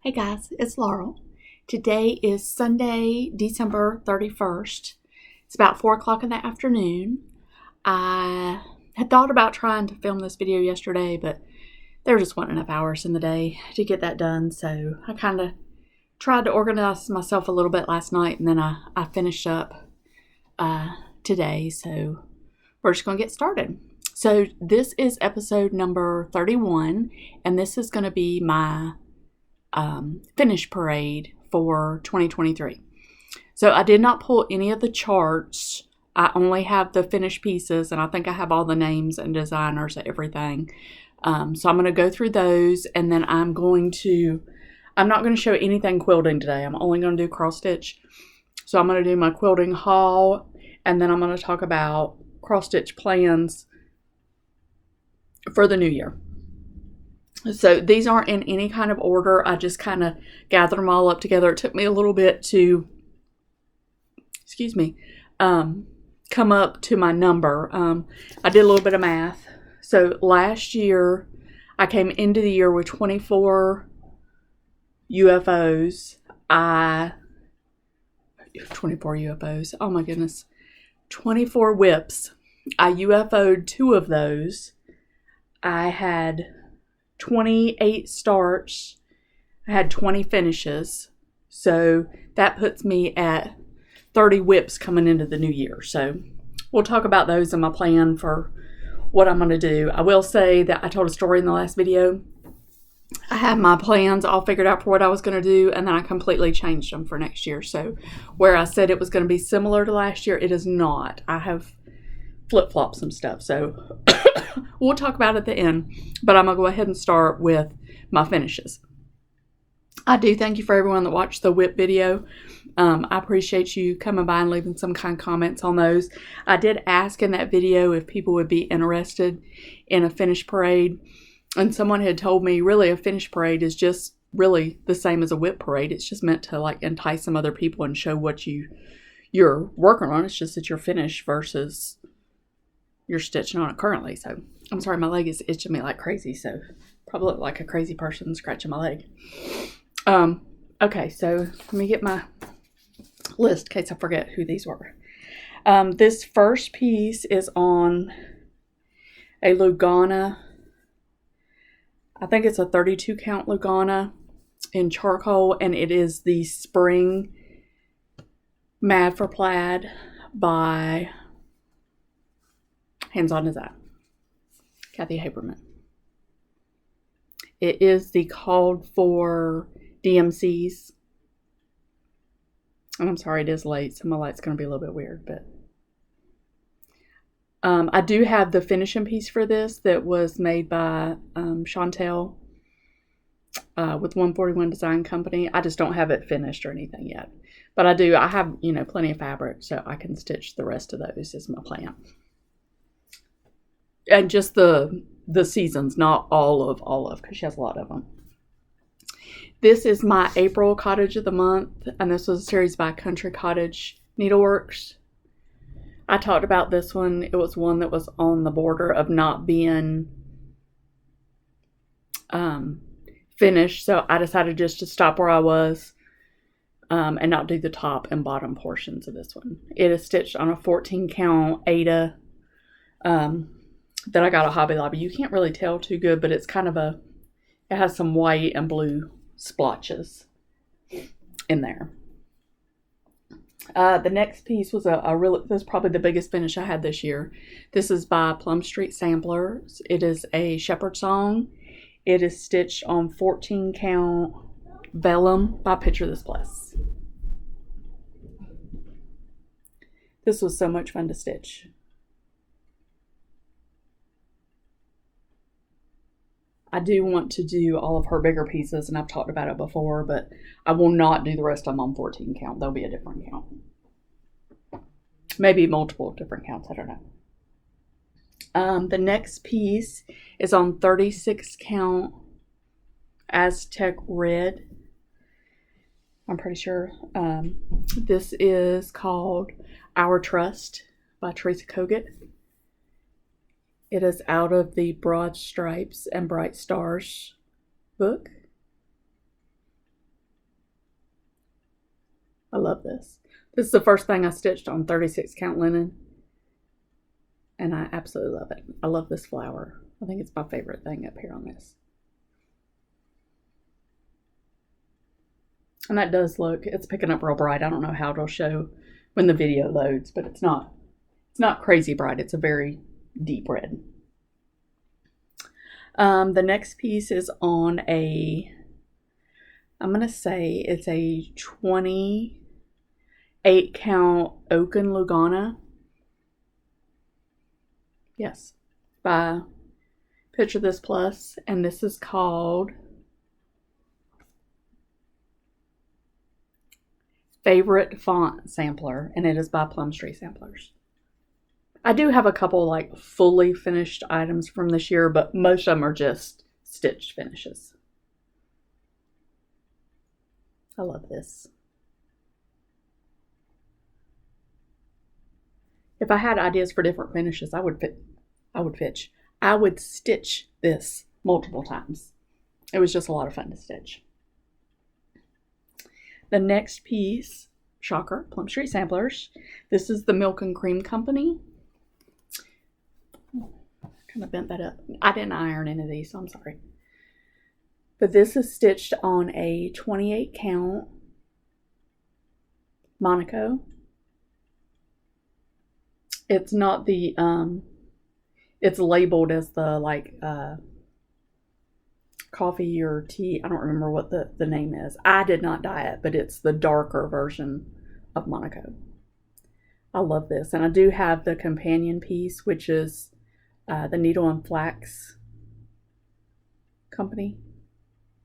Hey guys, it's Laurel. Today is Sunday, December 31st. It's about 4 o'clock in the afternoon. I had thought about trying to film this video yesterday, but there just weren't enough hours in the day to get that done. So I kind of tried to organize myself a little bit last night, and then I finished up today. So we're just going to get started. So this is episode number 31, and this is going to be my finish parade for 2023. So I did not pull any of the charts. I only have the finished pieces, and I think I have all the names and designers and everything. So I'm going to go through those, and then I'm not going to show anything quilting today. I'm only going to do cross stitch. So I'm going to do my quilting haul, and then I'm going to talk about cross stitch plans for the new year. So these aren't in any kind of order. I just kind of gathered them all up together. It took me a little bit to, come up to my number. I did a little bit of math. So last year, I came into the year with 24 UFOs. 24 UFOs. Oh my goodness. 24 whips. I UFO'd 2 of those. I had 28 starts. I had 20 finishes. So that puts me at 30 whips coming into the new year. So we'll talk about those in my plan for what I'm going to do. I will say that I told a story in the last video. I had my plans all figured out for what I was going to do, and then I completely changed them for next year. So where I said it was going to be similar to last year, it is not. I have flip-flopped some stuff. So we'll talk about it at the end, but I'm going to go ahead and start with my finishes. I do thank you for everyone that watched the whip video. I appreciate you coming by and leaving some kind comments on those. I did ask in that video if people would be interested in a finish parade, and someone had told me really a finish parade is just really the same as a whip parade. It's just meant to like entice some other people and show what you're working on. It's just that you're finished versus you're stitching on it currently. So I'm sorry, my leg is itching me like crazy, so probably look like a crazy person scratching my leg. Okay, so let me get my list in case I forget who these were. This first piece is on a Lugana. I think it's a 32 count Lugana in charcoal, and it is the Spring Mad for Plaid by Hands-On Design, Kathy Haberman. It is the called for DMCs. And I'm sorry it is late, so my light's going to be a little bit weird, but I do have the finishing piece for this that was made by Chantel with 141 Design Company. I just don't have it finished or anything yet, but I have plenty of fabric, so I can stitch the rest of those is my plan. And just the seasons, not all of, because she has a lot of them. This is my April Cottage of the Month, and this was a series by Country Cottage Needleworks. I talked about this one. It was one that was on the border of not being finished, so I decided just to stop where I was and not do the top and bottom portions of this one. It is stitched on a 14 count Ada that I got at Hobby Lobby. You can't really tell too good, but it's kind of it has some white and blue splotches in there. The next piece was this was probably the biggest finish I had this year. This is by Plum Street Samplers. It is a Shepherd Song. It is stitched on 14 count vellum by Picture This Bliss. This was so much fun to stitch. I do want to do all of her bigger pieces, and I've talked about it before, but I will not do the rest of them on 14 count. There'll be a different count. Maybe multiple different counts, I don't know. The next piece is on 36 count Aztec Red. I'm pretty sure. This is called Our Trust by Teresa Kogut. It is out of the Broad Stripes and Bright Stars book. I love this. This is the first thing I stitched on 36 count linen. And I absolutely love it. I love this flower. I think it's my favorite thing up here on this. And that does look, it's picking up real bright. I don't know how it'll show when the video loads, but it's not crazy bright. It's a very deep red. The next piece is on I'm going to say it's a 28 count Oaken Lugana. Yes, by Picture This Plus, and this is called Favorite Font Sampler, and it is by Plumstree Samplers. I do have a couple like fully finished items from this year, but most of them are just stitched finishes. I love this. If I had ideas for different finishes, I would stitch this multiple times. It was just a lot of fun to stitch. The next piece, shocker, Plumstree Samplers. This is the Milk and Cream Company. Kind of bent that up. I didn't iron any of these, so I'm sorry. But this is stitched on a 28 count Monaco. It's not the, it's labeled as the like coffee or tea. I don't remember what the name is. I did not dye it, but it's the darker version of Monaco. I love this. And I do have the companion piece, which is the Needle and Flax Company,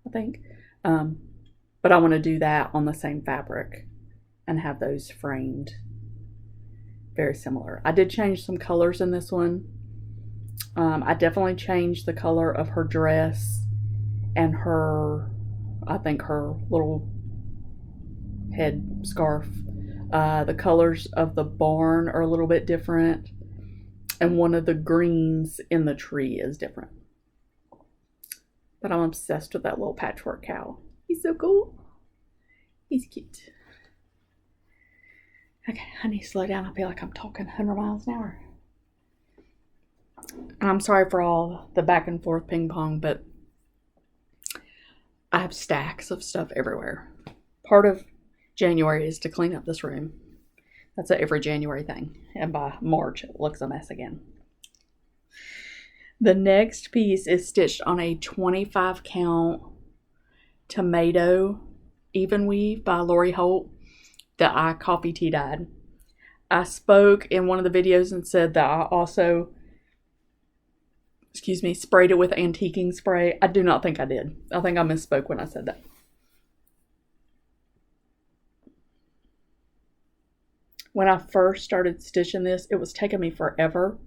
I think. But I want to do that on the same fabric and have those framed very similar. I did change some colors in this one. I definitely changed the color of her dress and her, I think her little head scarf. The colors of the barn are a little bit different, and one of the greens in the tree is different. But I'm obsessed with that little patchwork cow. He's so cool. He's cute. Okay, I need to slow down. I feel like I'm talking 100 miles an hour. And I'm sorry for all the back and forth ping pong, but I have stacks of stuff everywhere. Part of January is to clean up this room. That's an every January thing. And by March, it looks a mess again. The next piece is stitched on a 25 count tomato even weave by Lori Holt that I coffee tea dyed. I spoke in one of the videos and said that I also, sprayed it with antiquing spray. I do not think I did. I think I misspoke when I said that. When I first started stitching this, it was taking me forever.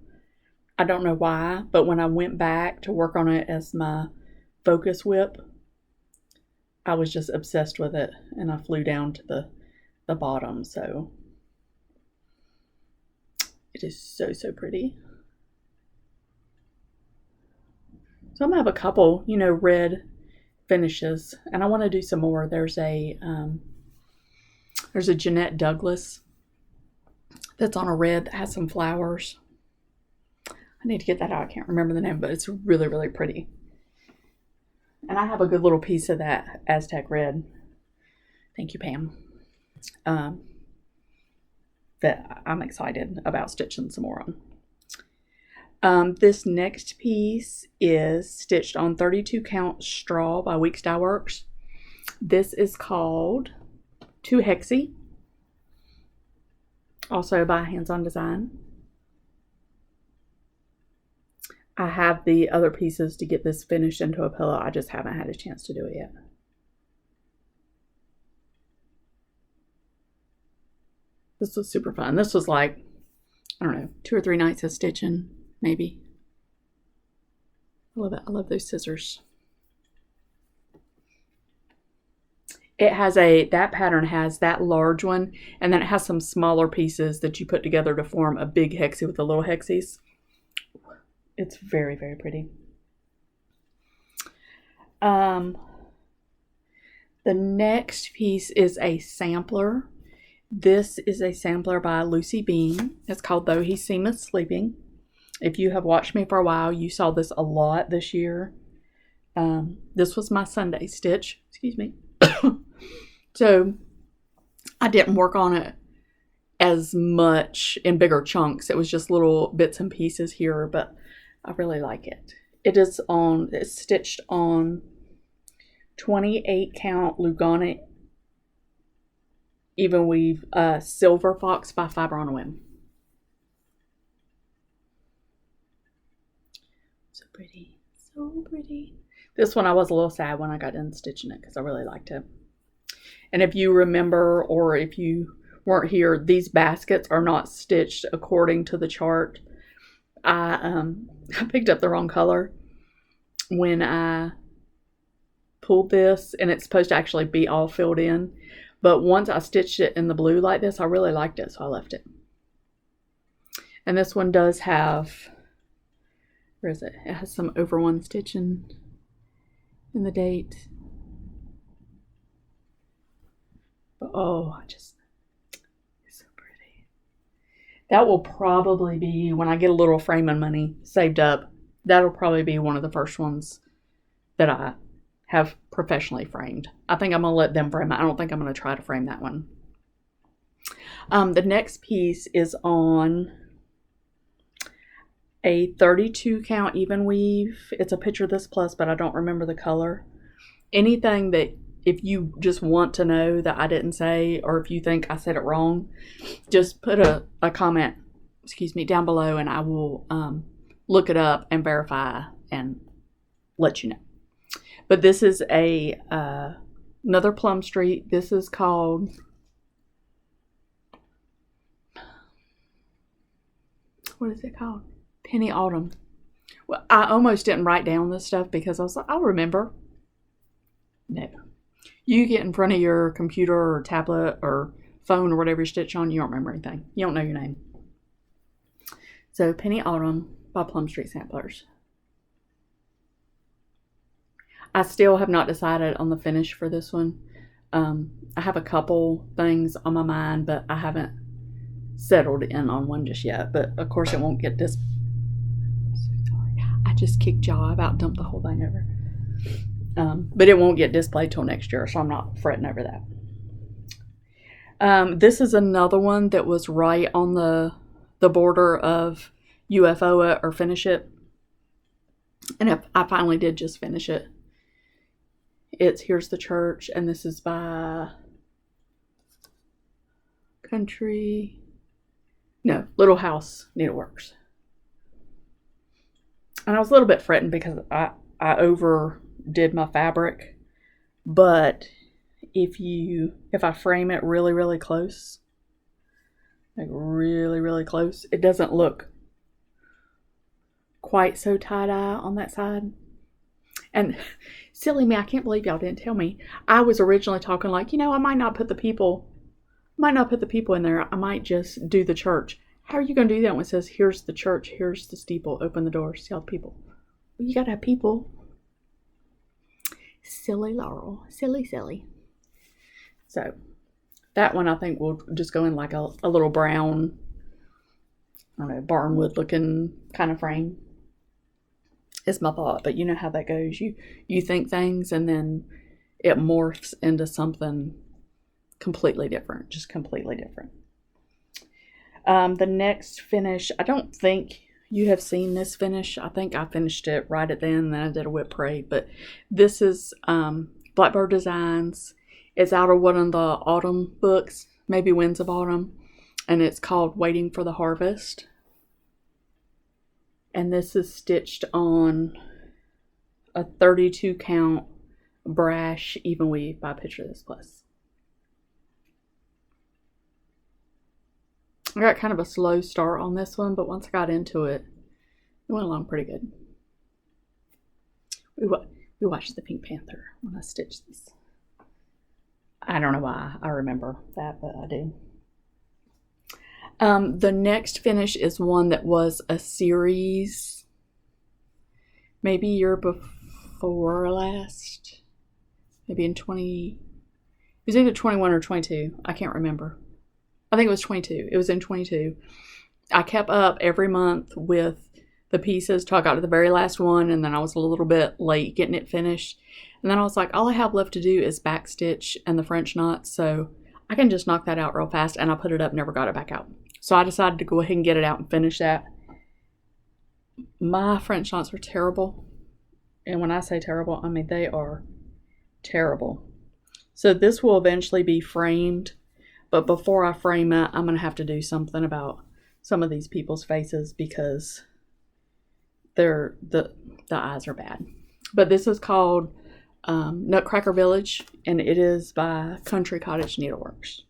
I don't know why, but when I went back to work on it as my focus whip, I was just obsessed with it, and I flew down to the bottom. So it is so pretty. So I'm gonna have a couple, red finishes, and I want to do some more. There's a Jeanette Douglas that's on a red that has some flowers. I need to get that out. I can't remember the name, but it's really pretty. And I have a good little piece of that Aztec red. Thank you, Pam. That I'm excited about stitching some more on. This next piece is stitched on 32 count straw by Weeks Dye Works. This is called 2 Hexy, also by Hands On Design. I have the other pieces to get this finished into a pillow. I just haven't had a chance to do it yet. This was super fun. This was like, I don't know, 2 or 3 nights of stitching, maybe. I love it. I love those scissors. It has that pattern has that large one, and then it has some smaller pieces that you put together to form a big hexie with the little hexies. It's very pretty. The next piece is a sampler. This is a sampler by Lucy Bean. It's called Though He Seemeth Sleeping. If you have watched me for a while, you saw this a lot this year. This was my Sunday stitch. Excuse me. So I didn't work on it as much in bigger chunks. It was just little bits and pieces here, but I really like it. It's stitched on 28 count Lugana even weave Silver Fox by Fiber on a Whim. So pretty, so pretty. This one I was a little sad when I got done stitching it because I really liked it. And if you remember, or if you weren't here, these baskets are not stitched according to the chart. I picked up the wrong color when I pulled this, and it's supposed to actually be all filled in. But once I stitched it in the blue like this, I really liked it, so I left it. And this one does have, where is it? It has some over one stitching in the date. But oh, it's so pretty. That will probably be, when I get a little framing money saved up, that'll probably be one of the first ones that I have professionally framed. I think I'm going to let them frame it. I don't think I'm going to try to frame that one. The next piece is on a 32 count even weave. It's a Picture This Plus, but I don't remember the color. Anything that, if you just want to know that I didn't say, or if you think I said it wrong, just put a comment, down below, and I will look it up and verify and let you know. But this is another Plum Street. This is called, what is it called? Penny Autumn. Well, I almost didn't write down this stuff because I was like, I'll remember. No. You get in front of your computer or tablet or phone or whatever you stitch on, you don't remember anything. You don't know your name. So Penny Autumn by Plum Street Samplers. I still have not decided on the finish for this one. I have a couple things on my mind, but I haven't settled in on one just yet. But of course it won't get this. I'm so sorry. I just kicked y'all. I about dumped the whole thing over. But it won't get displayed till next year, so I'm not fretting over that. This is another one that was right on the border of UFO it or finish it. And I finally did just finish it. It's Here's the Church, and this is by Little House Needleworks. And I was a little bit fretting because I overdid my fabric, but if I frame it really, really close, like really, really close, it doesn't look quite so tie-dye on that side. And silly me, I can't believe y'all didn't tell me. I was originally talking like, I might not put the people in there. I might just do the church. How are you going to do that when it says, here's the church, here's the steeple, open the door, see all the people? Well, you got to have people. Silly Laurel. Silly. So, that one I think will just go in like a little brown, I don't know, barnwood looking kind of frame. It's my thought, but you know how that goes. You think things and then it morphs into something completely different, just completely different. The next finish, I don't think you have seen this finish. I think I finished it right at the end, and then I did a whip parade. But this is Blackbird Designs. It's out of one of the autumn books, maybe Winds of Autumn, and it's called Waiting for the Harvest. And this is stitched on a 32 count brash even weave by Picture This Plus. I got kind of a slow start on this one, but once I got into it, it went along pretty good. We watched the Pink Panther when I stitched this. I don't know why I remember that, but I do. The next finish is one that was a series, maybe year before last, maybe in it was either 21 or 22, I can't remember. I think it was 22. It was in 22. I kept up every month with the pieces till I got to the very last one, and then I was a little bit late getting it finished. And then I was like, all I have left to do is backstitch and the French knots, so I can just knock that out real fast. And I put it up, never got it back out. So I decided to go ahead and get it out and finish that. My French knots are terrible. And when I say terrible, I mean they are terrible. So this will eventually be framed, but before I frame it, I'm going to have to do something about some of these people's faces because the eyes are bad. But this is called Nutcracker Village, and it is by Country Cottage Needleworks.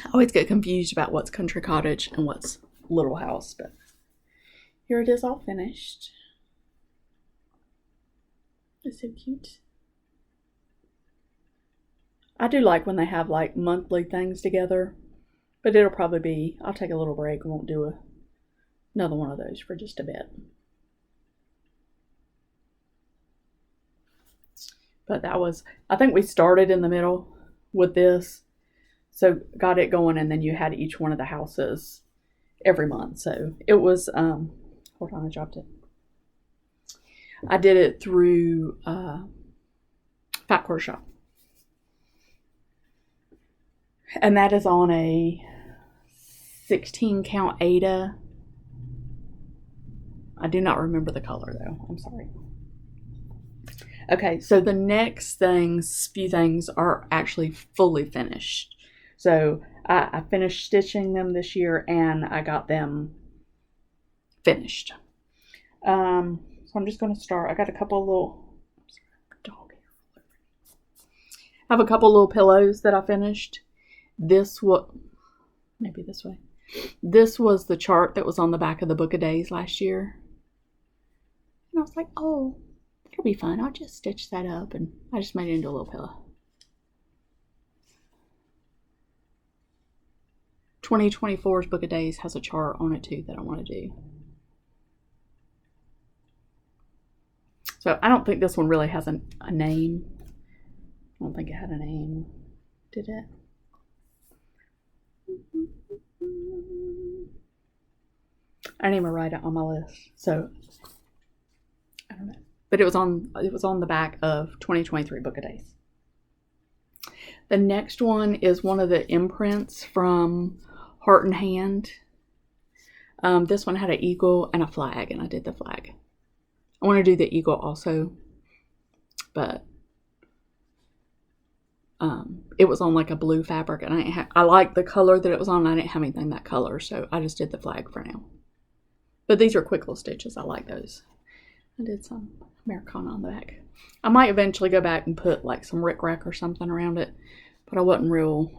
I always get confused about what's Country Cottage and what's Little House, but here it is all finished. It's so cute. I do like when they have like monthly things together, but it'll probably be, I'll take a little break and won't do another one of those for just a bit. But that was, I think we started in the middle with this, so got it going, and then you had each one of the houses every month. So it was, hold on, I dropped it. I did it through Fat Quarter Shop. And that is on a 16 count Ada. I do not remember the color though. I'm sorry. Okay, so the next few things are actually fully finished. So I finished stitching them this year and I got them finished. So I'm just going to start. I got a couple of little, I have a couple little pillows that I finished. This was, maybe this way. This was the chart that was on the back of the Book of Days last year. And I was like, oh, that'll be fun. I'll just stitch that up. And I just made it into a little pillow. 2024's Book of Days has a chart on it too that I want to do. So I don't think this one really has a name. I don't think it had a name. Did it? I didn't even write it on my list, so I don't know. But it was on the back of 2023 Book of Days. The next one is one of the imprints from Heart and Hand. This one had an eagle and a flag, and I did the flag. I want to do the eagle also, but it was on like a blue fabric, and I liked the color that it was on. I didn't have anything that color, so I just did the flag for now. But these are quick little stitches. I like those. I did some Americana on the back. I might eventually go back and put like some rickrack or something around it, but I wasn't real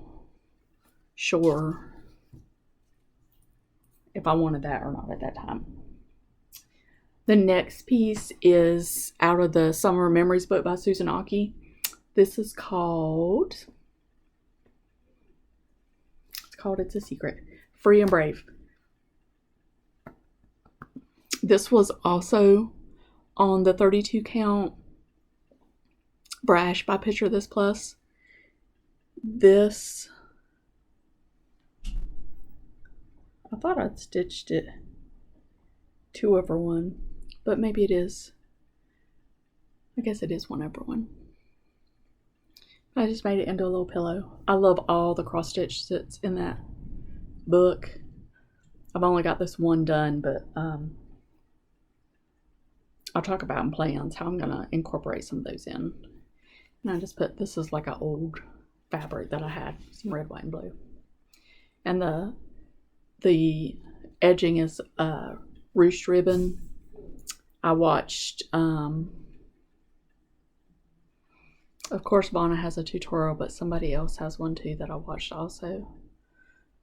sure if I wanted that or not at that time. The next piece is out of the Summer Memories book by Susan Aki. This is called, It's a Secret, Free and Brave. This was also on the 32 count Brash by Picture This Plus. This, I thought I'd stitched it 2/1, but maybe it is. I guess it is 1/1. I just made it into a little pillow. I love all the cross stitch that's in that book. I've only got this one done, but I'll talk about in plans how I'm going to incorporate some of those in. And I just put, this is like an old fabric that I had, some red, white, and blue. And the edging is ruched ribbon. I watched, of course, Vonna has a tutorial, but somebody else has one too that I watched also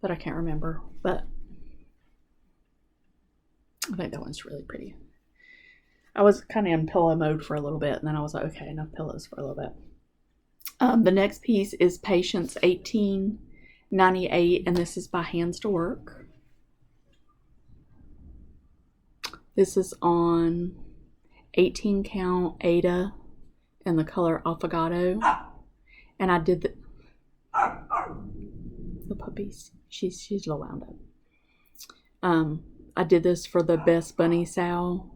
that I can't remember. But I think that one's really pretty. I was kind of in pillow mode for a little bit, and then I was like, okay, enough pillows for a little bit. The next piece is Patience 1898, and this is by Hands to Work. This is on 18 count Ada in the color Affogato, and I did the puppies. She's a little wound up. I did this for the Best Bunny Sow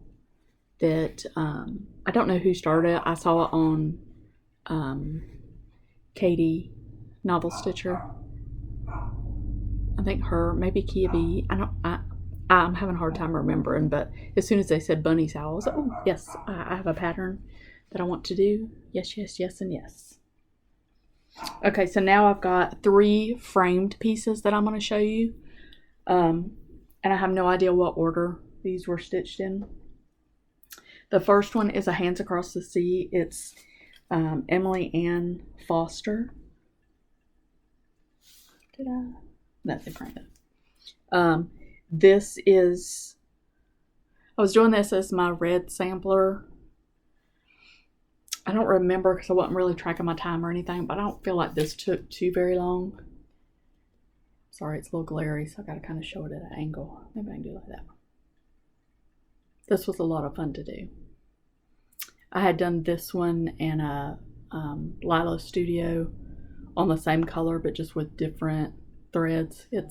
that, I don't know who started it. I saw it on Katie Novel Stitcher. I think her, maybe Kia B. I'm having a hard time remembering, but as soon as they said Bunny Sow, I was like, oh, yes, I have a pattern that I want to do. Yes, yes, yes, and yes. Okay, so now I've got 3 framed pieces that I'm going to show you. And I have no idea what order these were stitched in. The first one is a Hands Across the Sea. It's Emily Ann Foster. Did I? No, they framed it. This is, I was doing this as my red sampler. I don't remember because I wasn't really tracking my time or anything, but I don't feel like this took too very long. Sorry, it's a little glary, so I got to kind of show it at an angle. Maybe I can do it like that. This was a lot of fun to do. I had done this one in a Lilo Studio on the same color, but just with different threads. You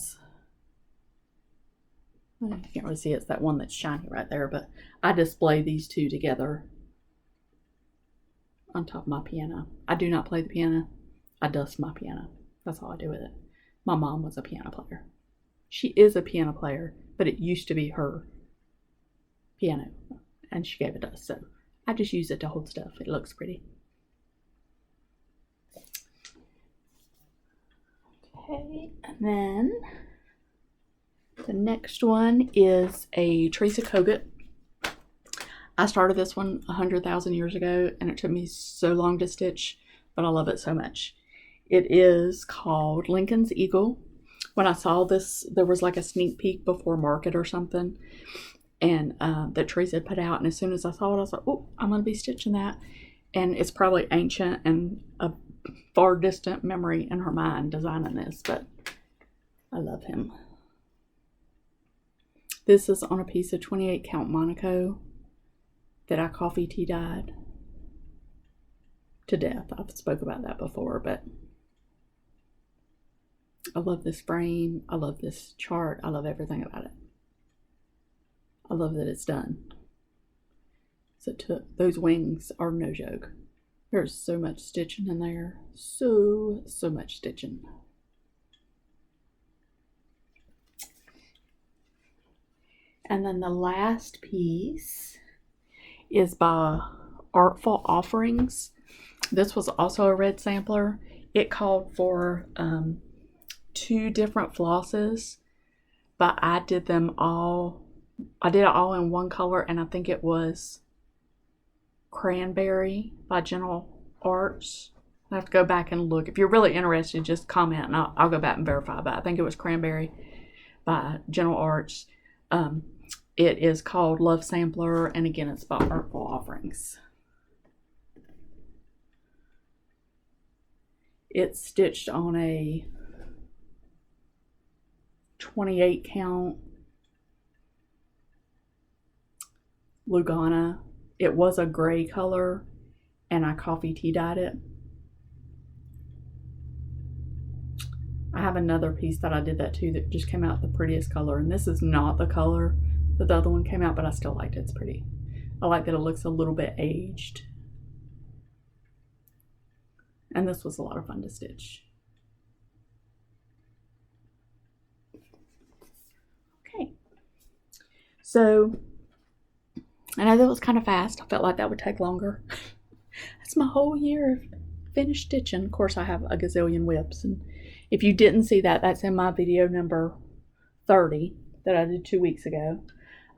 can't really see it's that one that's shiny right there, but I display these 2 together on top of my piano. I do not play the piano. I dust my piano. That's all I do with it. My mom was a piano player. She is a piano player, but it used to be her piano, and she gave it to us, so I just use it to hold stuff. It looks pretty. Okay, and then the next one is a Teresa Kogut. I started this one 100,000 years ago, and it took me so long to stitch, but I love it so much. It is called Lincoln's Eagle. When I saw this, there was like a sneak peek before market or something, and that Teresa had put out, and as soon as I saw it, I was like, oh, I'm going to be stitching that. And it's probably ancient and a far distant memory in her mind designing this, but I love him. This is on a piece of 28 count Monaco that I coffee tea dyed to death. I've spoke about that before, but I love this frame. I love this chart. I love everything about it. I love that it's done. So those wings are no joke. There's so much stitching in there. So much stitching. And then the last piece is by Artful Offerings. This was also a red sampler. It called for 2 different flosses, but I did them all. I did it all in one color, and I think it was Cranberry by Gentle Arts. I have to go back and look. If you're really interested, just comment and I'll go back and verify, but I think it was Cranberry by Gentle Arts. It is called Love Sampler, and again, it's by Artful Offerings. It's stitched on a 28 count Lugana. It was a gray color, and I coffee tea dyed it. I have another piece that I did that too that just came out the prettiest color, and this is not the color that the other one came out, but I still liked it. It's pretty. I like that it looks a little bit aged. And this was a lot of fun to stitch. Okay. So, I know that was kind of fast. I felt like that would take longer. That's my whole year of finished stitching. Of course, I have a gazillion whips. And if you didn't see that, that's in my video number 30 that I did 2 weeks ago.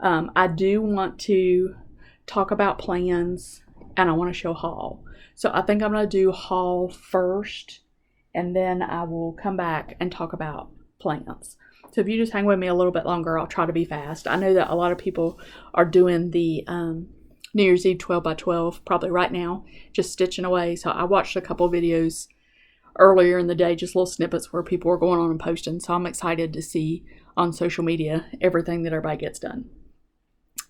I do want to talk about plans, and I want to show haul. So I think I'm going to do haul first, and then I will come back and talk about plans. So if you just hang with me a little bit longer, I'll try to be fast. I know that a lot of people are doing the New Year's Eve 12 by 12 probably right now, just stitching away. So I watched a couple videos earlier in the day, just little snippets where people were going on and posting. So I'm excited to see on social media everything that everybody gets done.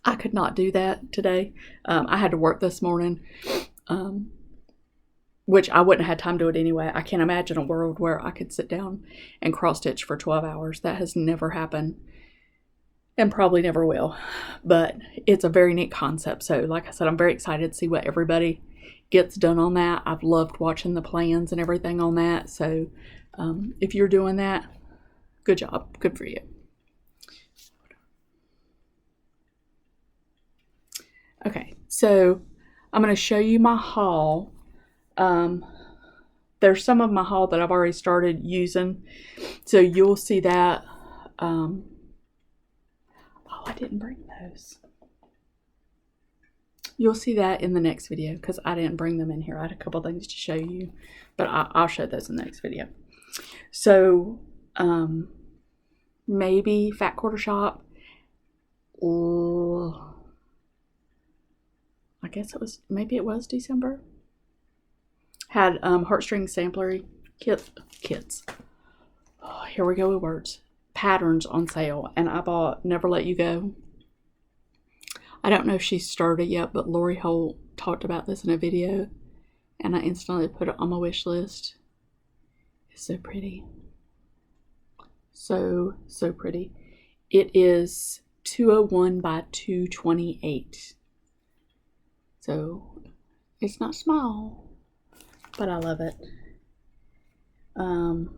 I could not do that today. I had to work this morning. which I wouldn't have had time to do it anyway. I can't imagine a world where I could sit down and cross stitch for 12 hours. That has never happened and probably never will. But it's a very neat concept. So like I said, I'm very excited to see what everybody gets done on that. I've loved watching the plans and everything on that. So if you're doing that, good job. Good for you. Okay, so I'm going to show you my haul. There's some of my haul that I've already started using, so you'll see that. Oh, I didn't bring those. You'll see that in the next video because I didn't bring them in here. I had a couple things to show you, but I'll show those in the next video. So maybe Fat Quarter Shop. I guess maybe it was December. Had heartstring sampler kits. Oh, here we go with words. Patterns on sale, and I bought Never Let You Go. I don't know if she started yet, but Lori Holt talked about this in a video, and I instantly put it on my wish list. It's so pretty. So pretty. It is 201 by 228. So it's not small, but I love it. It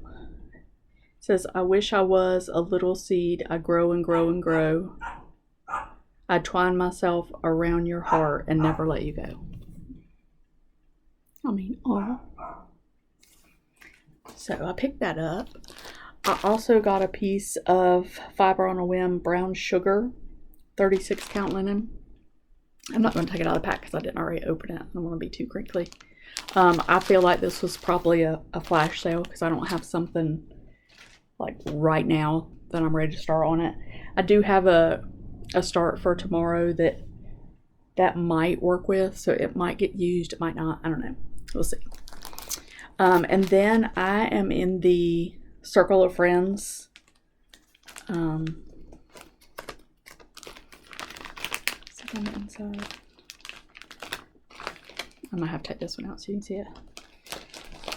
says, I wish I was a little seed. I grow and grow and grow. I twine myself around your heart and never let you go. I mean, oh. So I picked that up. I also got a piece of Fiber on a Whim brown sugar, 36 count linen. I'm not going to take it out of the pack because I didn't already open it. I don't want to be too crinkly. I feel like this was probably a flash sale because I don't have something like right now that I'm ready to start on it. I do have a start for tomorrow that might work with, so it might get used, it might not, I don't know, we'll see. And then I am in the Circle of Friends on the inside. I might have to take this one out so you can see it.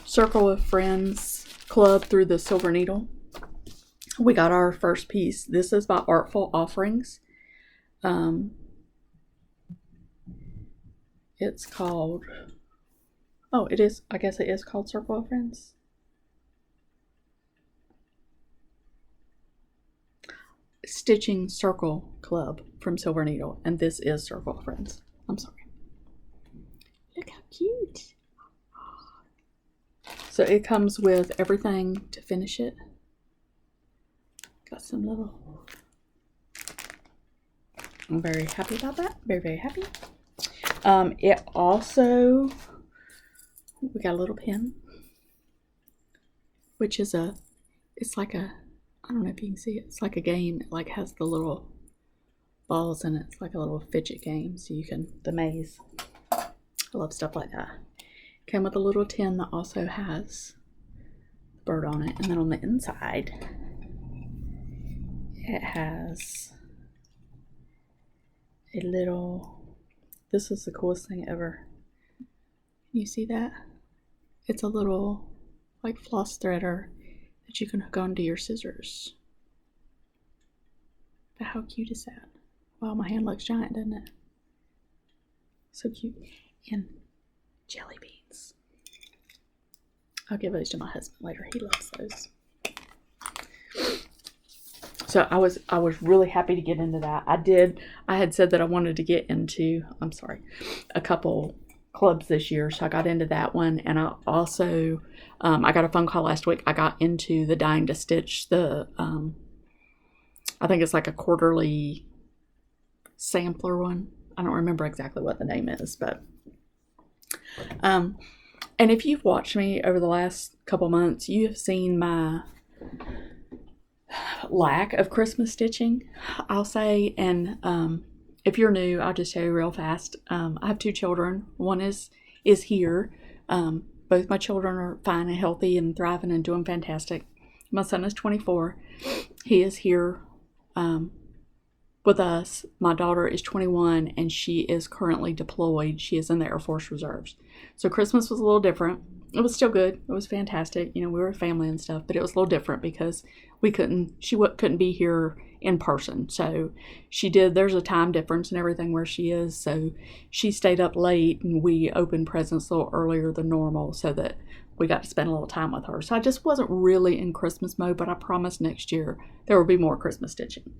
Circle of Friends Club through the Silver Needle. We got our first piece. This is by Artful Offerings. It's called, oh, it is, I guess it is called Circle of Friends. Stitching Circle Club from Silver Needle, and this is Circle of Friends. I'm sorry. Look how cute. So it comes with everything to finish it. Got some little, I'm very happy about that. Very, very happy. It also, we got a little pin, which is it's like a, I don't know if you can see it. It's like a game. It like has the little balls in it. It's like a little fidget game. So you can, the maze. I love stuff like that. Came with a little tin that also has the bird on it. And then on the inside, it has a little, this is the coolest thing ever. You see that? It's a little like floss threader that you can hook onto your scissors. But how cute is that? Wow, my hand looks giant, doesn't it? So cute. And jelly beans. I'll give those to my husband later. He loves those. So I was really happy to get into that. I had said that I wanted to get into, a couple clubs this year. So I got into that one. And I also, I got a phone call last week. I got into the Dying to Stitch, I think it's like a quarterly sampler one. I don't remember exactly what the name is, but, and if you've watched me over the last couple months, you have seen my lack of Christmas stitching, I'll say. And if you're new, I'll just tell you real fast. I have 2 children. One is here. Both my children are fine and healthy and thriving and doing fantastic. My son is 24. He is here with us. My daughter is 21 and she is currently deployed. She is in the Air Force Reserves. So Christmas was a little different. It was still good. It was fantastic. You know, we were a family and stuff, but it was a little different because she couldn't be here in person. So there's a time difference and everything where she is. So she stayed up late and we opened presents a little earlier than normal so that we got to spend a little time with her. So I just wasn't really in Christmas mode, but I promise next year there will be more Christmas stitching.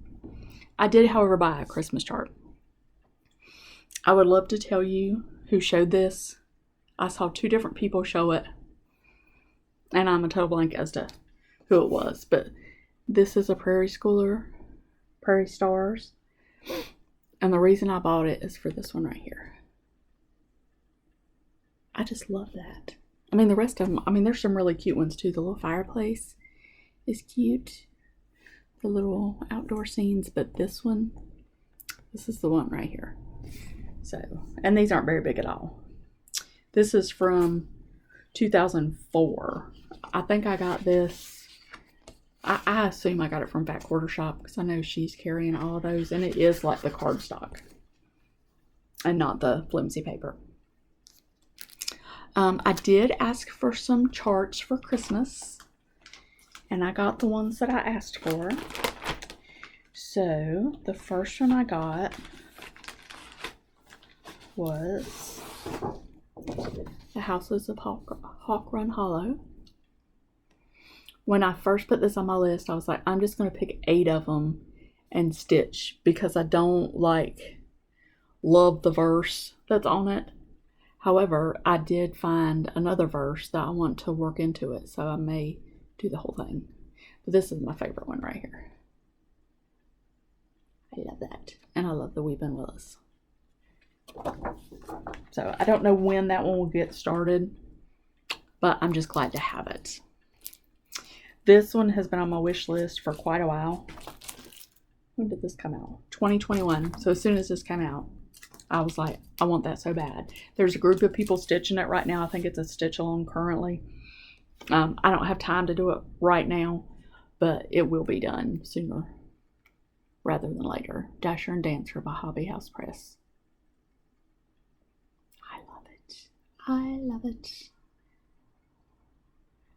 I did, however, buy a Christmas chart. I would love to tell you who showed this. I saw 2 different people show it, and I'm a total blank as to who it was. But this is a Prairie Schooler, Prairie Stars, and the reason I bought it is for this one right here. I just love that. I mean, the rest of them, I mean, there's some really cute ones too. The little fireplace is cute. The little outdoor scenes, but this is the one right here. So, and these aren't very big at all. This is from 2004. I think I got this, I assume I got it from Back Quarter Shop because I know she's carrying all of those, and it is like the cardstock and not the flimsy paper. I did ask for some charts for Christmas, and I got the ones that I asked for. So the first one I got was The Houses of Hawk Run Hollow. When I first put this on my list, I was like, I'm just going to pick 8 of them and stitch because I don't love the verse that's on it. However, I did find another verse that I want to work into it, so I may do the whole thing. But this is my favorite one right here. I love that. And I love the Weeping Willows. So I don't know when that one will get started, but I'm just glad to have it. This one has been on my wish list for quite a while. When did this come out? 2021. So as soon as this came out, I was like, I want that so bad. There's a group of people stitching it right now. I think it's a stitch along currently. I don't have time to do it right now, but it will be done sooner rather than later. Dasher and Dancer by Hobby House Press. I love it. I love it.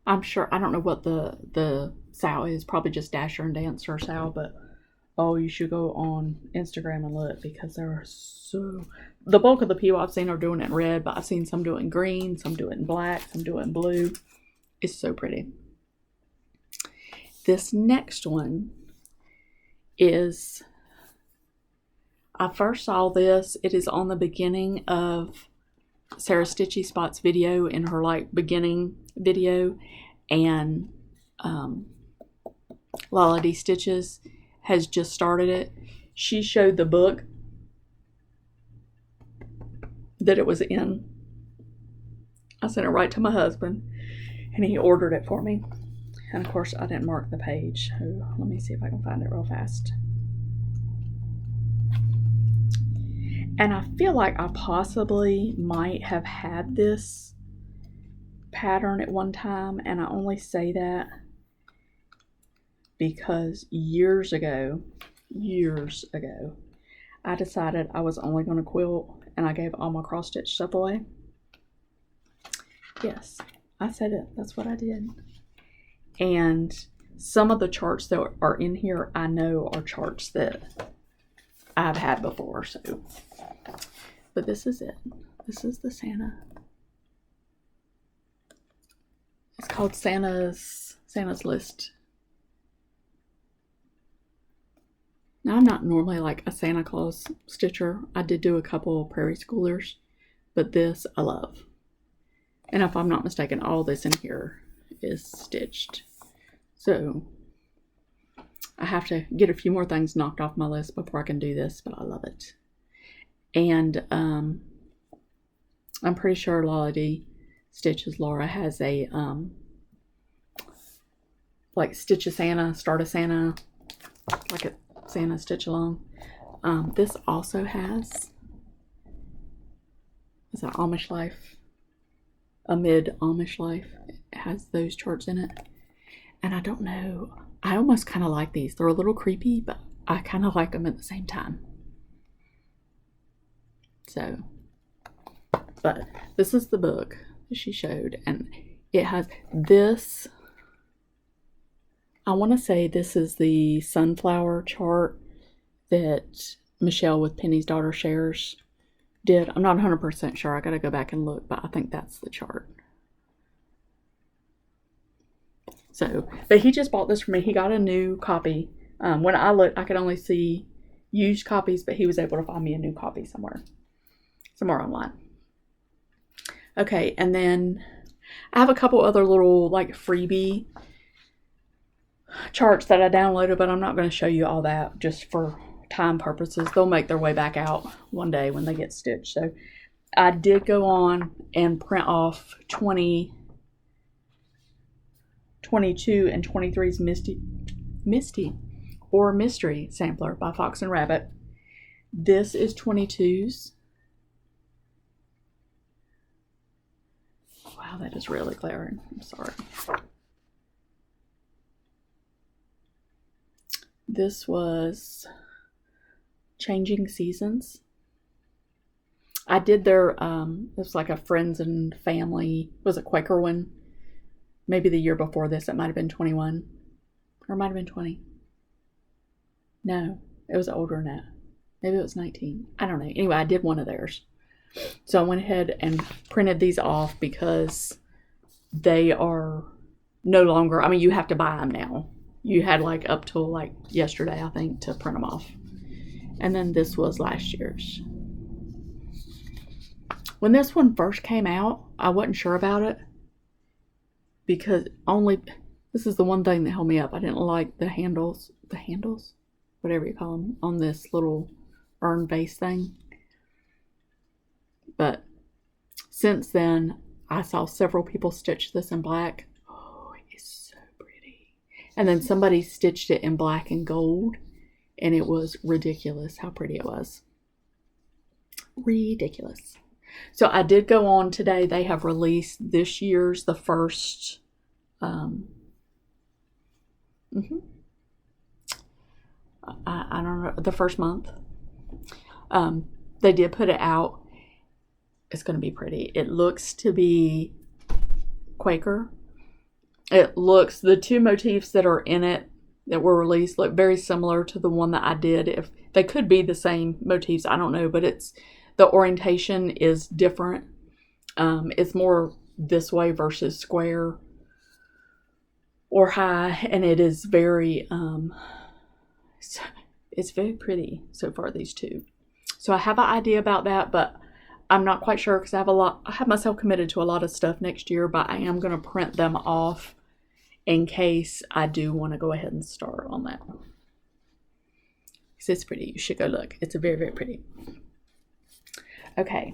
I'm sure, I don't know what the sow is. Probably just Dasher and Dancer sow, but oh, you should go on Instagram and look because there are the bulk of the people I've seen are doing it in red, but I've seen some do it in green, some do it in black, some do it in blue. It's so pretty. This next one is, I first saw this, it is on the beginning of Sarah Stitchy Spot's video, in her beginning video, and Lala D Stitches has just started it. She showed the book that it was in. I sent it right to my husband and he ordered it for me. And of course I didn't mark the page. Oh, let me see if I can find it real fast. And I feel like I possibly might have had this pattern at one time, and I only say that because years ago, I decided I was only going to quilt, and I gave all my cross stitch stuff away. Yes, I said it. That's what I did. And some of the charts that are in here, I know are charts that I've had before. So, but this is it. This is the Santa. It's called Santa's List. Now, I'm not normally like a Santa Claus stitcher. I did do a couple Prairie Schoolers, but this I love. And if I'm not mistaken, all this in here is stitched. So I have to get a few more things knocked off my list before I can do this, but I love it. And I'm pretty sure Lala D Stitches Laura has a like Stitch a Santa, Start a Santa, like a Santa stitch along. This also has, is that Amish Life? Amid Amish Life. It has those charts in it. And I don't know, I almost kind of like these. They're a little creepy, but I kind of like them at the same time. So, but this is the book that she showed, and it has this. I want to say this is the sunflower chart that Michelle with Penny's Daughter Shares did. I'm not 100% sure. I got to go back and look, but I think that's the chart. So, but he just bought this for me. He got a new copy. When I looked, I could only see used copies, but he was able to find me a new copy somewhere online. Okay, and then I have a couple other little like freebie charts that I downloaded, but I'm not going to show you all that just for time purposes. They'll make their way back out one day when they get stitched. So I did go on and print off 22 and 23's Misty or Mystery Sampler by Fox and Rabbit. This is 22's. Wow, that is really glaring. I'm sorry. This was Changing Seasons. I did their, it was like a friends and family, was a Quaker one. Maybe the year before this, it might have been 21. Or it might have been 20. No, it was older than that. Maybe it was 19. I don't know. Anyway, I did one of theirs. So I went ahead and printed these off because they are no longer, I mean, you have to buy them now. You had like up till like yesterday, I think, to print them off. And then this was last year's. When this one first came out, I wasn't sure about it because this is the one thing that held me up. I didn't like the handles, whatever you call them, on this little urn base thing. But since then, I saw several people stitch this in black. Oh, it's so pretty. And then somebody stitched it in black and gold, and it was ridiculous how pretty it was. Ridiculous. So I did go on today. They have released this year's, the first, I don't know, the first month. They did put it out. It's going to be pretty. It looks to be Quaker. It looks, the two motifs that are in it that were released look very similar to the one that I did. If they could be the same motifs, I don't know, but it's, the orientation is different. It's more this way versus square or high, and it is very, it's very pretty so far, these two. So I have an idea about that, but I'm not quite sure because I have myself committed to a lot of stuff next year, but I am going to print them off in case I do want to go ahead and start on that. Because it's pretty. You should go look. It's very, very pretty. Okay.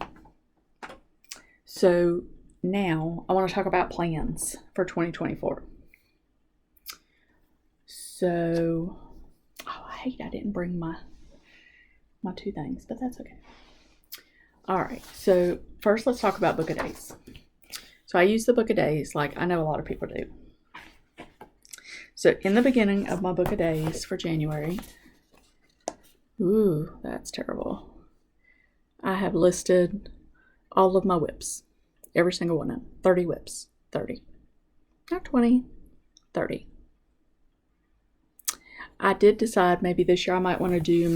So now I want to talk about plans for 2024. So, I hate I didn't bring my two things, but that's okay. All right, so first let's talk about Book of Days. So I use the Book of Days like I know a lot of people do. So in the beginning of my Book of Days for January, ooh, that's terrible. I have listed all of my whips, every single one of them, 30 whips, 30, not 20, 30. I did decide maybe this year I might want to do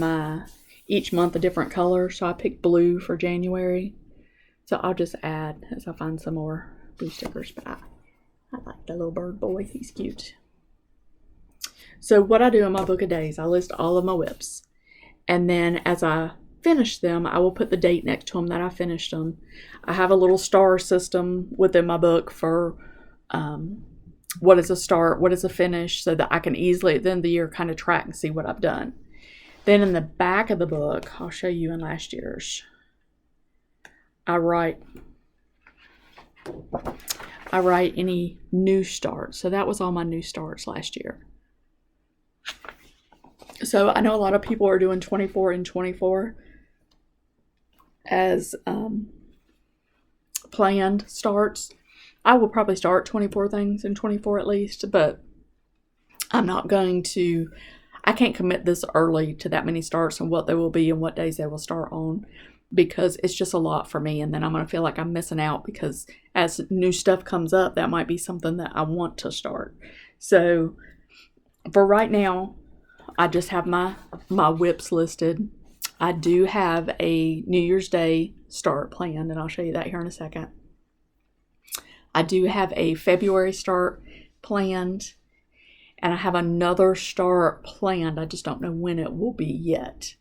each month a different color. So I picked blue for January. So I'll just add as I find some more blue stickers. But I like the little bird boy. He's cute. So what I do in my Book of Days, I list all of my whips. And then as I finish them, I will put the date next to them that I finished them. I have a little star system within my book for what is a start, what is a finish, so that I can easily at the end of the year kind of track and see what I've done. Then in the back of the book, I'll show you in last year's, I write any new starts. So that was all my new starts last year. So I know a lot of people are doing 24 and 24 as planned starts. I will probably start 24 things in 24 at least, but I'm not going to. I can't commit this early to that many starts and what they will be and what days they will start on, because it's just a lot for me, and then I'm going to feel like I'm missing out, because as new stuff comes up, that might be something that I want to start. So for right now, I just have my whips listed. I do have a New Year's Day start planned, and I'll show you that here in a second. I do have a February start planned, and I have another start planned. I just don't know when it will be yet.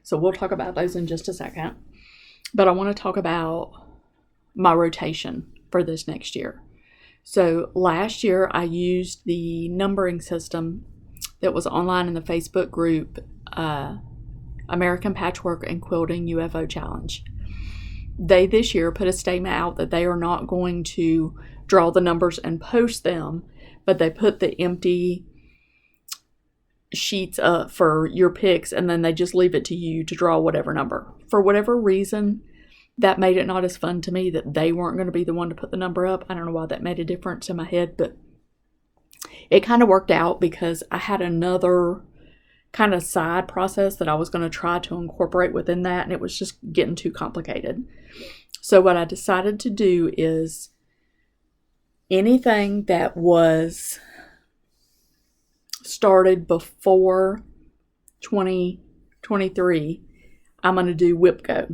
So we'll talk about those in just a second. But I want to talk about my rotation for this next year. So last year I used the numbering system that was online in the Facebook group, American Patchwork and Quilting UFO Challenge. They this year put a statement out that they are not going to draw the numbers and post them, but they put the empty sheets up for your picks, and then they just leave it to you to draw whatever number. For whatever reason, that made it not as fun to me that they weren't going to be the one to put the number up. I don't know why that made a difference in my head, but it kind of worked out because I had another kind of side process that I was going to try to incorporate within that, and it was just getting too complicated. So what I decided to do is anything that was started before 2023, I'm going to do whip go.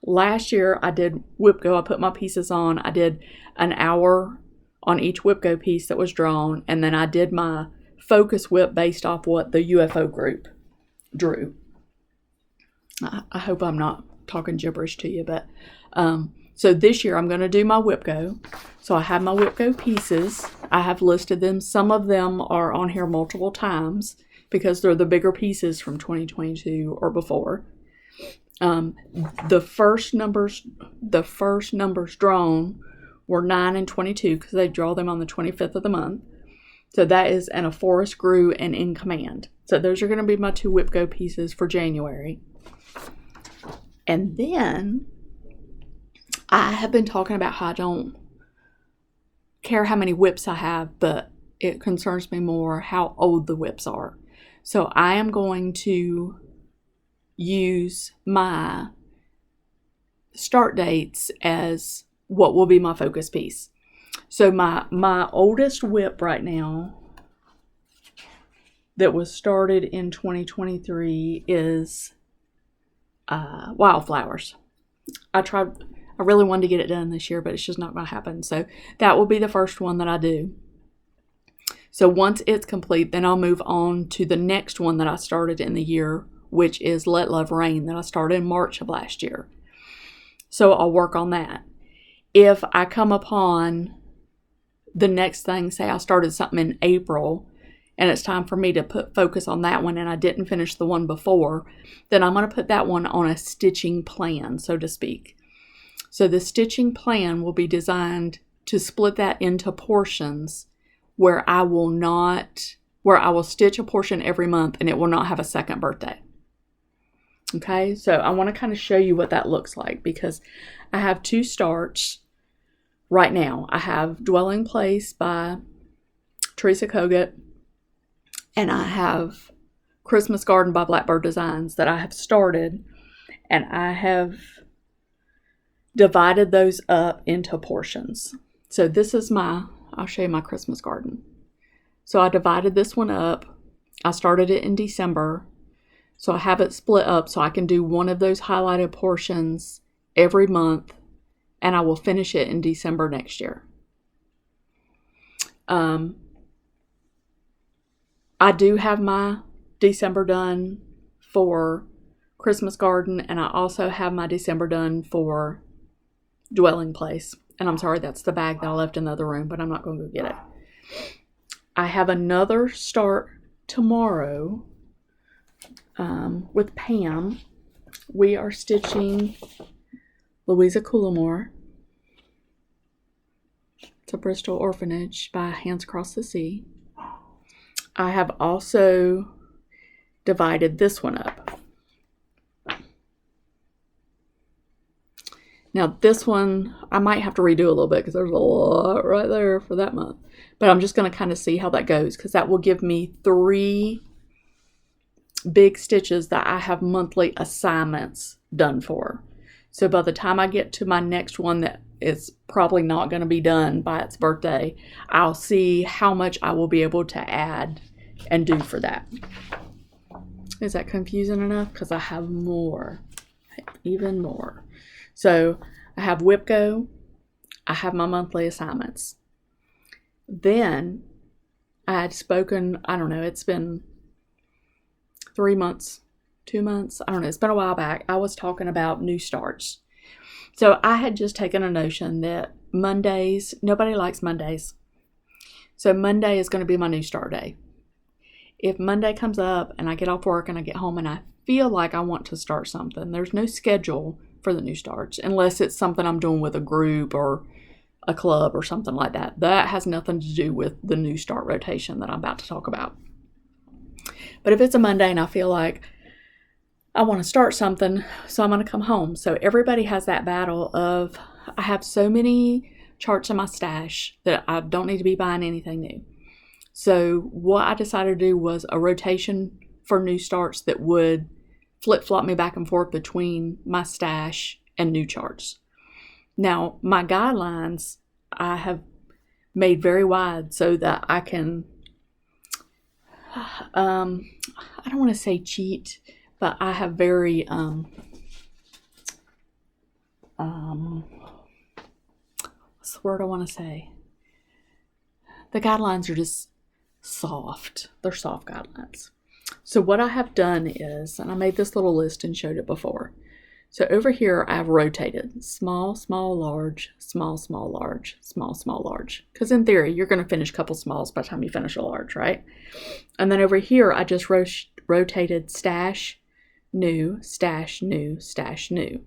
Last year I did whip go. I put my pieces on. I did an hour on each whip go piece that was drawn, and then I did my focus whip based off what the UFO group drew. I hope I'm not talking gibberish to you, but so this year I'm going to do my whip go. So I have my whip go pieces. I have listed them. Some of them are on here multiple times because they're the bigger pieces from 2022 or before. The first numbers drawn were 9 and 22 because they draw them on the 25th of the month. So that is in a forest grew and in command. So those are going to be my 2 whip go pieces for January. And then I have been talking about how I don't care how many whips I have, but it concerns me more how old the whips are. So I am going to use my start dates as what will be my focus piece. So my oldest whip right now that was started in 2023 is Wildflowers. I really wanted to get it done this year, but it's just not going to happen. So that will be the first one that I do. So once it's complete, then I'll move on to the next one that I started in the year, which is Let Love Rain, that I started in March of last year. So I'll work on that. If I come upon the next thing, say I started something in April, and it's time for me to put focus on that one, and I didn't finish the one before, then I'm going to put that one on a stitching plan, so to speak. So the stitching plan will be designed to split that into portions where I will stitch a portion every month and it will not have a second birthday. Okay, so I want to kind of show you what that looks like because I have 2 starts right now. I have Dwelling Place by Teresa Kogut, and I have Christmas Garden by Blackbird Designs that I have started, and I have divided those up into portions. So this is I'll show you my Christmas garden. So I divided this one up. I started it in December. So I have it split up so I can do one of those highlighted portions every month, and I will finish it in December next year. I do have my December done for Christmas Garden, and I also have my December done for Dwelling Place. And I'm sorry, that's the bag that I left in the other room, but I'm not going to go get it. I have another start tomorrow with Pam. We are stitching Louisa Coulamore. It's a Bristol Orphanage by Hands Across the Sea. I have also divided this one up. Now this one, I might have to redo a little bit because there's a lot right there for that month. But I'm just going to kind of see how that goes because that will give me 3 big stitches that I have monthly assignments done for. So by the time I get to my next one that is probably not going to be done by its birthday, I'll see how much I will be able to add and do for that. Is that confusing enough? Because I have more, even more. So I have Whip Go. I have my monthly assignments. Then I had spoken, I don't know, it's been 3 months, 2 months, I don't know, it's been a while back. I was talking about new starts. So I had just taken a notion that Mondays, nobody likes Mondays. So Monday is going to be my new start day. If Monday comes up and I get off work and I get home and I feel like I want to start something, there's no schedule for the new starts unless it's something I'm doing with a group or a club or something like that. That has nothing to do with the new start rotation that I'm about to talk about. But if it's a Monday and I feel like I want to start something, so I'm going to come home. So everybody has that battle of, I have so many charts in my stash that I don't need to be buying anything new. So what I decided to do was a rotation for new starts that would flip-flop me back and forth between my stash and new charts. Now, my guidelines I have made very wide so that I can, I don't want to say cheat, but I have very, what's the word I want to say? The guidelines are just soft. They're soft guidelines. So what I have done is, and I made this little list and showed it before. So over here, I've rotated small, small, large, small, small, large, small, small, large. Because in theory, you're going to finish a couple smalls by the time you finish a large, right? And then over here, I just rotated stash, new, stash, new, stash, new.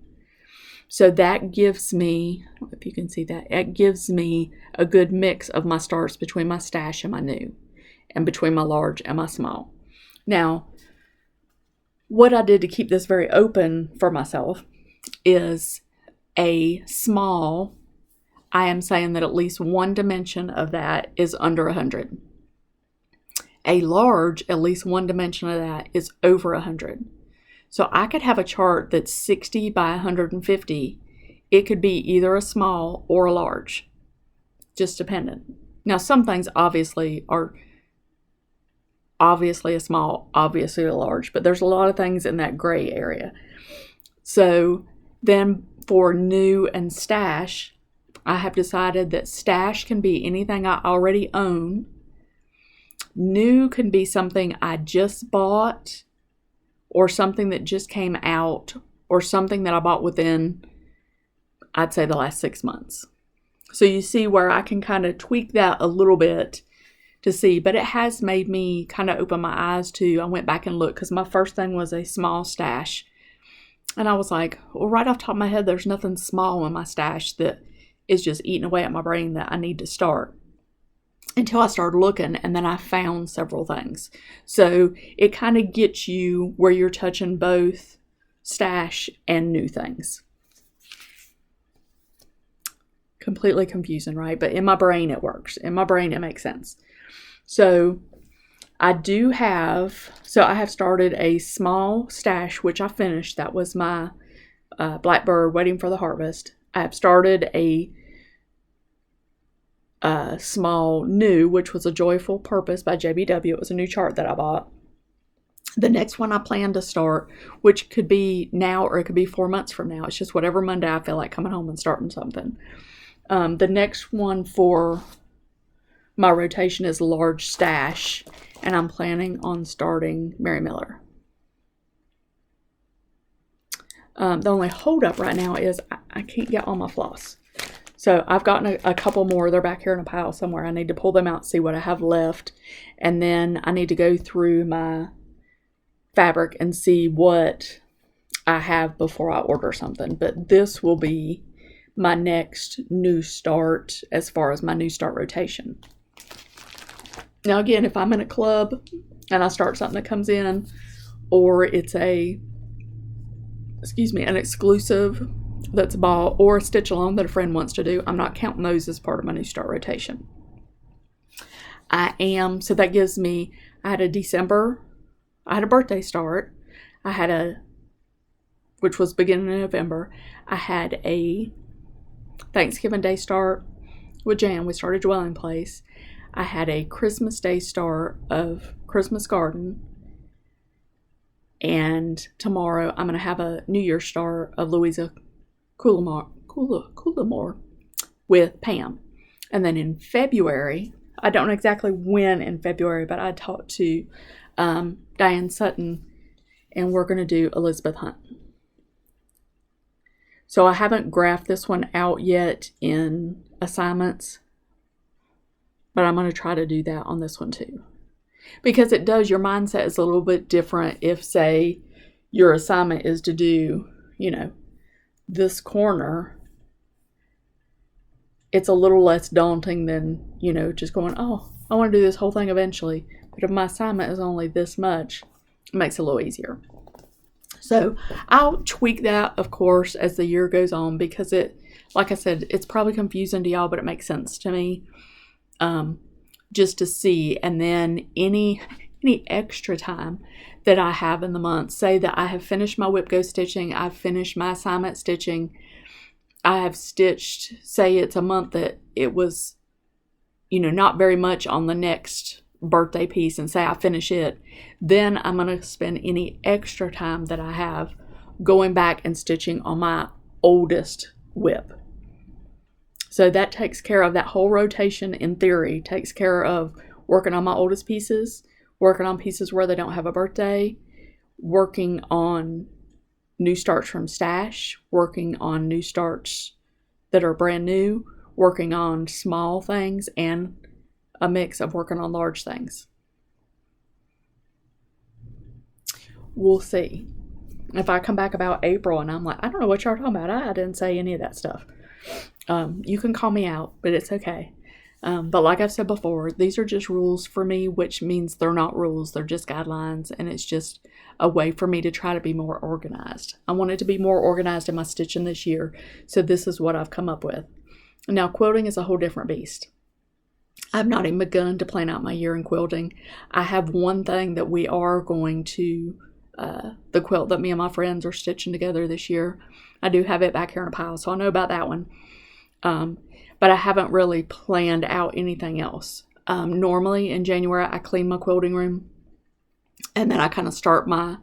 So that gives me, I don't know if you can see that, it gives me a good mix of my starts between my stash and my new, and between my large and my small. Now, what I did to keep this very open for myself is a small, I am saying that at least one dimension of that is under 100. A large, at least one dimension of that is over 100. So I could have a chart that's 60 by 150. It could be either a small or a large, just dependent. Now, some things obviously are obviously a small, obviously a large, but there's a lot of things in that gray area. So then for new and stash, I have decided that stash can be anything I already own. New can be something I just bought, or something that just came out, or something that I bought within, I'd say, the last 6 months. So you see where I can kind of tweak that a little bit to see, but it has made me kind of open my eyes to, I went back and looked, because my first thing was a small stash. And I was like, well, right off the top of my head, there's nothing small in my stash that is just eating away at my brain that I need to start. Until I started looking, and then I found several things. So it kind of gets you where you're touching both stash and new things. Completely confusing, right? But in my brain, it works. In my brain, it makes sense. So I have started a small stash, which I finished. That was my Blackbird Waiting for the Harvest. I have started a small new, which was a Joyful Purpose by JBW. It was a new chart that I bought. The next one I plan to start, which could be now or it could be 4 months from now. It's just whatever Monday I feel like coming home and starting something. The next one for my rotation is large stash, and I'm planning on starting Mary Miller. The only holdup right now is I can't get all my floss. So I've gotten a couple more. They're back here in a pile somewhere. I need to pull them out, see what I have left. And then I need to go through my fabric and see what I have before I order something. But this will be my next new start as far as my new start rotation. Now again, if I'm in a club and I start something that comes in, or it's an exclusive that's bought, or a stitch along that a friend wants to do, I'm not counting those as part of my new start rotation. So that gives me, I had a December I had a birthday start. Which was beginning of November. I had a Thanksgiving Day start with Jan. We started Dwelling Place. I had a Christmas Day start of Christmas Garden. And tomorrow I'm going to have a New Year's start of Louisa Coulamore with Pam. And then in February, I don't know exactly when in February, but I talked to Diane Sutton, and we're going to do Elizabeth Hunt. So I haven't graphed this one out yet in assignments, but I'm going to try to do that on this one too. Because it does, your mindset is a little bit different if, say, your assignment is to do, this corner. It's a little less daunting than, just going, oh, I want to do this whole thing eventually. But if my assignment is only this much, it makes it a little easier. So I'll tweak that, of course, as the year goes on, because like I said, it's probably confusing to y'all, but it makes sense to me. Just to see, and then any extra time that I have in the month, say that I have finished my whip go stitching, I've finished my assignment stitching, I have stitched, say it's a month that it was, not very much on the next birthday piece, and say I finish it, then I'm going to spend any extra time that I have going back and stitching on my oldest whip. So that takes care of that whole rotation, in theory, takes care of working on my oldest pieces, working on pieces where they don't have a birthday, working on new starts from stash, working on new starts that are brand new, working on small things, and a mix of working on large things. We'll see. If I come back about April and I'm like, I don't know what y'all are talking about, I didn't say any of that stuff. You can call me out, but it's okay. But like I've said before, these are just rules for me, which means they're not rules. They're just guidelines, and it's just a way for me to try to be more organized. I wanted to be more organized in my stitching this year, so this is what I've come up with. Now, quilting is a whole different beast. I've not even begun to plan out my year in quilting. I have one thing that we are going to, the quilt that me and my friends are stitching together this year. I do have it back here in a pile, so I know about that one. But I haven't really planned out anything else. Normally in January, I clean my quilting room, and then I kind of start my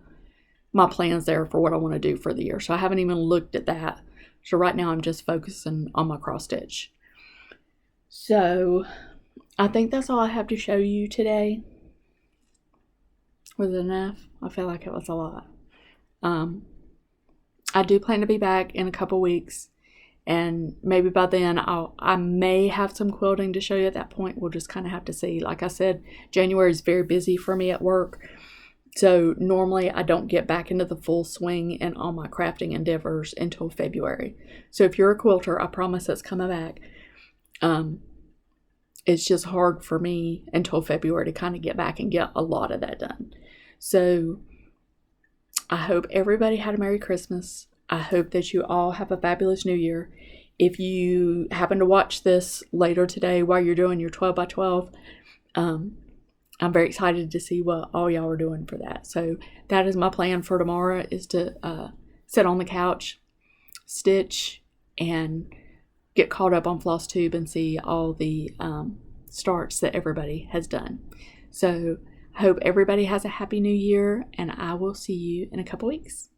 plans there for what I want to do for the year. So I haven't even looked at that. So right now I'm just focusing on my cross stitch. So I think that's all I have to show you today. Was it enough? I feel like it was a lot. I do plan to be back in a couple weeks, and maybe by then I may have some quilting to show you at that point. We'll just kind of have to see. Like I said, January is very busy for me at work, so normally I don't get back into the full swing in all my crafting endeavors until February. So if you're a quilter, I promise it's coming back. It's just hard for me until February to kind of get back and get a lot of that done. So I hope everybody had a Merry Christmas. I hope that you all have a fabulous New Year. If you happen to watch this later today while you're doing your 12 by 12, I'm very excited to see what all y'all are doing for that. So that is my plan for tomorrow, is to sit on the couch, stitch, and get caught up on Flosstube and see all the starts that everybody has done. So I hope everybody has a happy new year, and I will see you in a couple weeks.